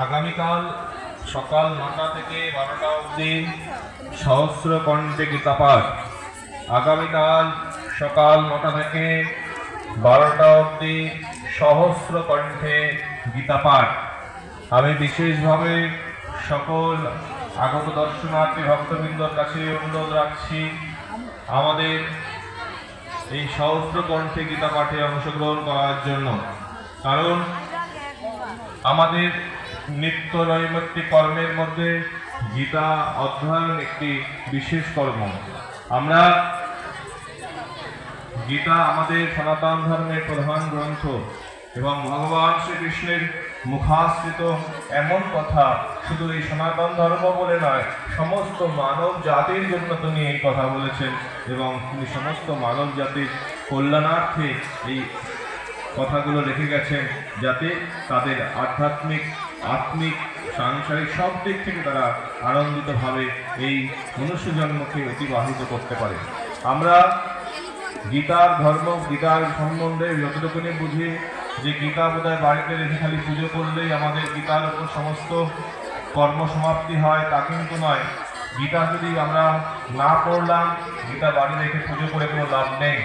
আগামীকাল সকাল 9টা থেকে 12টা অবধি সহস্র কণ্ঠে গীতা পাঠ। আগামীকাল সকাল 9টা থেকে 12টা অবধি সহস্র কণ্ঠে গীতা পাঠ। আমি বিশেষভাবে সকল আগত দর্শনার্থী ভক্তবৃন্দর কাছে অনুরোধ রাখছি, আমাদের এই সহস্র কণ্ঠে গীতা পাঠে অংশগ্রহণ করার জন্য। কারণ আমাদের নিত্য নৈমিত্তিক কর্মের মধ্যে গীতা অধ্যয়ন একটি বিশেষ কর্ম। আমরা গীতা আমাদের সনাতন ধর্মের প্রধান গ্রন্থ এবং ভগবান শ্রীকৃষ্ণের মুখাশ্রিত এমন কথা শুধু এই সনাতন ধর্ম বলে নয়, সমস্ত মানব জাতির জন্য তিনি এই কথা বলেছেন এবং তিনি সমস্ত মানব জাতির কল্যাণার্থে এই কথাগুলো রেখে গেছেন, যাতে তাদের আধ্যাত্মিক, আত্মিক, সাংসারিক সব দিক থেকে তারা আনন্দিতভাবে এই মনুষ্য জন্মকে অতিবাহিত করতে পারে। আমরা গীতার ধর্ম, গীতার সম্বন্ধে যতটুকুনি বুঝি যে গীতা বোধহয় বাড়িতে রেখে খালি পুজো করলেই আমাদের গীতার উপর সমস্ত কর্ম সমাপ্তি হয়, তা কিন্তু নয়। গীতা যদি আমরা না পড়লাম, গীতা বাড়ি রেখে পুজো করে কোনো লাভ নেই।